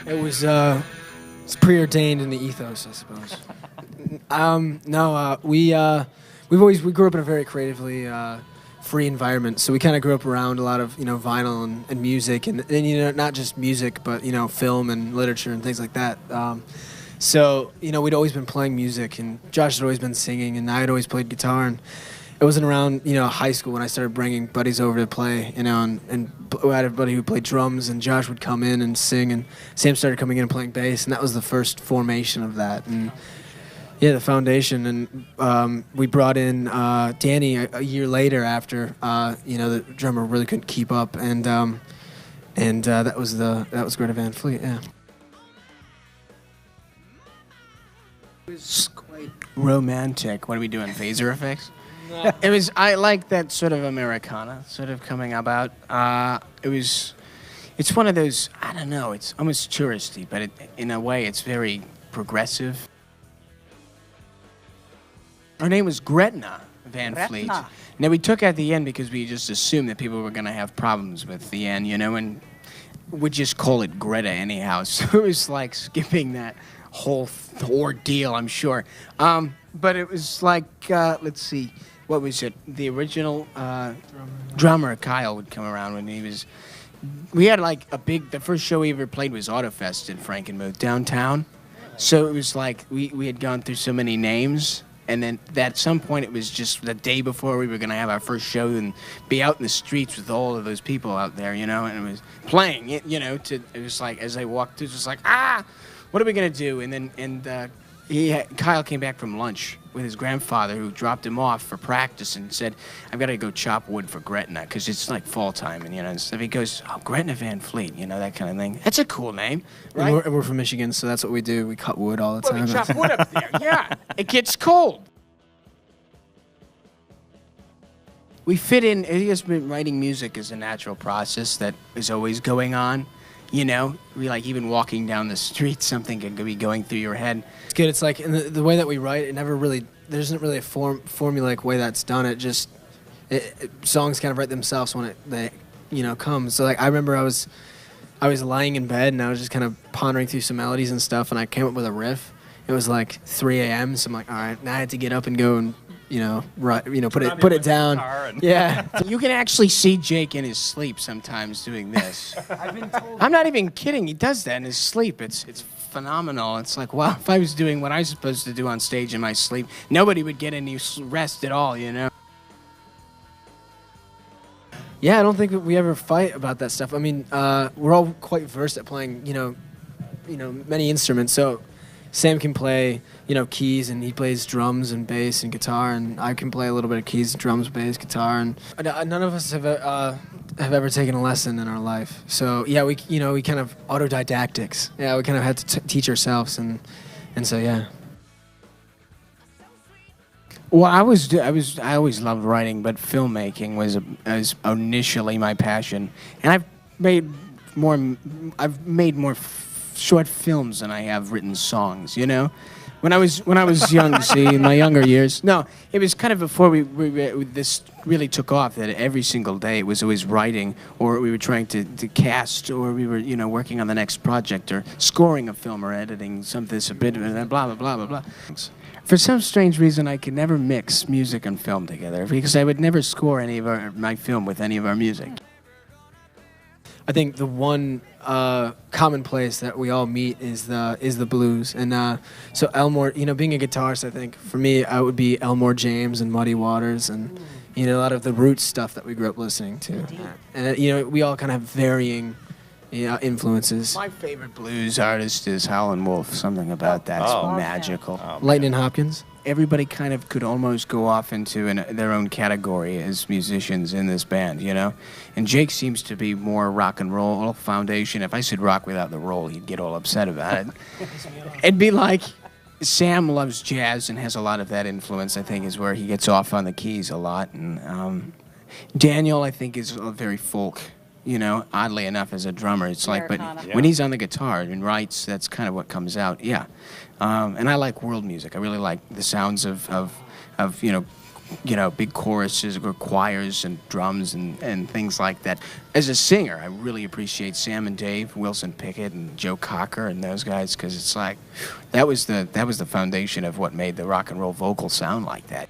It was it's preordained in the ethos, I suppose. We grew up in a very creatively free environment, so we kind of grew up around a lot of vinyl and music, and not just music, but film and literature and things like that. So we'd always been playing music, and Josh had always been singing, and I had always played guitar. And it wasn't around high school when I started bringing buddies over to play, and I had a buddy who played drums, and Josh would come in and sing, and Sam started coming in and playing bass, and that was the first formation of that. And yeah, the foundation, and we brought in Danny a year later after the drummer really couldn't keep up, and that was Greta Van Fleet. Yeah, it was quite romantic. What are we doing? Phaser effects? No. It was. I like that sort of Americana sort of coming about. It's one of those. I don't know. It's almost touristy, but in a way, it's very progressive. Her name was Greta Van Fleet. Now, we took out the N because we just assumed that people were going to have problems with the N, and we'd just call it Greta anyhow. So it was like skipping that whole ordeal, I'm sure. But it was like, let's see, what was it? The original drummer, Kyle, would come around when he was... We had like the first show we ever played was Autofest in Frankenmuth, downtown. So it was like we had gone through so many names. And then at some point, it was just the day before we were going to have our first show and be out in the streets with all of those people out there, and it was playing, it was like, as I walked through, it was like, what are we going to do? And then, Kyle came back from lunch with his grandfather, who dropped him off for practice and said, I've got to go chop wood for Gretna, because it's like fall time, and so he goes, Greta Van Fleet, that kind of thing. That's a cool name, right? And we're from Michigan, so that's what we do. We cut wood all the time. We chop wood up there, yeah. It gets cold. We fit in. I guess writing music is a natural process that is always going on. We like even walking down the street, something could be going through your head. It's good. It's like in the way that we write, there isn't really a formulaic way that's done. It just songs kind of write themselves when they come. So like I remember I was lying in bed and I was just kind of pondering through some melodies and stuff, and I came up with a riff. It was like 3 a.m. So I'm like, all right, now I had to get up and go and put it down. Yeah. You can actually see Jake in his sleep sometimes doing this. I've been told. I'm not even kidding. He does that in his sleep. It's phenomenal. It's like, wow, if I was doing what I was supposed to do on stage in my sleep, nobody would get any rest at all, Yeah, I don't think we ever fight about that stuff. I mean, we're all quite versed at playing, many instruments. So Sam can play, keys, and he plays drums and bass and guitar, and I can play a little bit of keys, drums, bass, guitar, and none of us have ever taken a lesson in our life. So yeah, we kind of autodidactics. Yeah, we kind of had to teach ourselves, and so yeah. Well, I always loved writing, but filmmaking was initially my passion, and I've made more short films than I have written songs. When I was young, see, in my younger years. No, it was kind of before this really took off, that every single day it was always writing, or we were trying to cast, or we were working on the next project, or scoring a film, or editing something, a bit of it, blah blah blah blah blah. For some strange reason, I could never mix music and film together, because I would never score any of my film with any of our music. I think the one common place that we all meet is the blues, and so Elmore, being a guitarist, I think for me I would be Elmore James and Muddy Waters, and a lot of the roots stuff that we grew up listening to, and we all kind of have varying influences. My favorite blues artist is Howlin' Wolf. Something about that's magical. Oh, Lightning Hopkins. Everybody kind of could almost go off into their own category as musicians in this band, And Jake seems to be more rock and roll foundation. If I said rock without the roll, he'd get all upset about it. It'd be like Sam loves jazz and has a lot of that influence, I think, is where he gets off on the keys a lot. And Daniel, I think, is very folk. Oddly enough, as a drummer, it's like, when he's on the guitar and writes, that's kind of what comes out. Yeah. And I like world music. I really like the sounds of big choruses or choirs and drums and things like that. As a singer, I really appreciate Sam and Dave, Wilson Pickett and Joe Cocker and those guys, because it's like that was the foundation of what made the rock and roll vocal sound like that.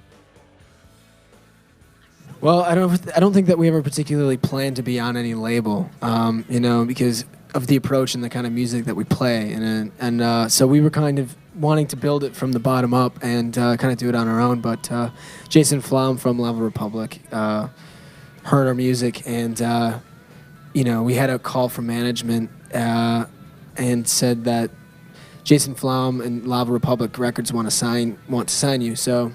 Well, I don't think that we ever particularly planned to be on any label, because of the approach and the kind of music that we play, and so we were kind of wanting to build it from the bottom up and kind of do it on our own. But Jason Flom from Lava Republic heard our music, and we had a call from management and said that Jason Flom and Lava Republic Records want to sign you. So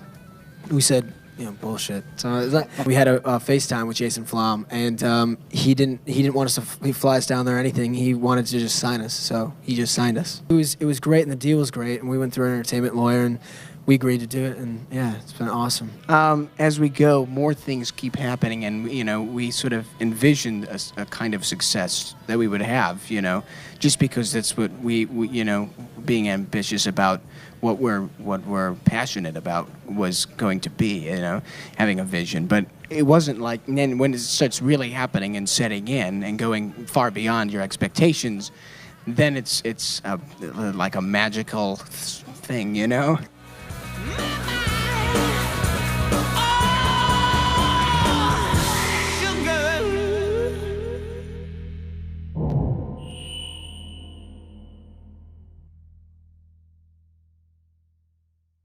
we said, bullshit. So we had a FaceTime with Jason Flom, and he didn't want us to fly us down there or anything. He wanted to just sign us, so he just signed us. It was great, and the deal was great, and we went through an entertainment lawyer, and we agreed to do it, and yeah, it's been awesome. As we go, more things keep happening, and we sort of envisioned a kind of success that we would have, just because that's what we being ambitious about what we're passionate about was going to be, having a vision. But it wasn't like, and then when it starts really happening and setting in and going far beyond your expectations, then it's like a magical thing,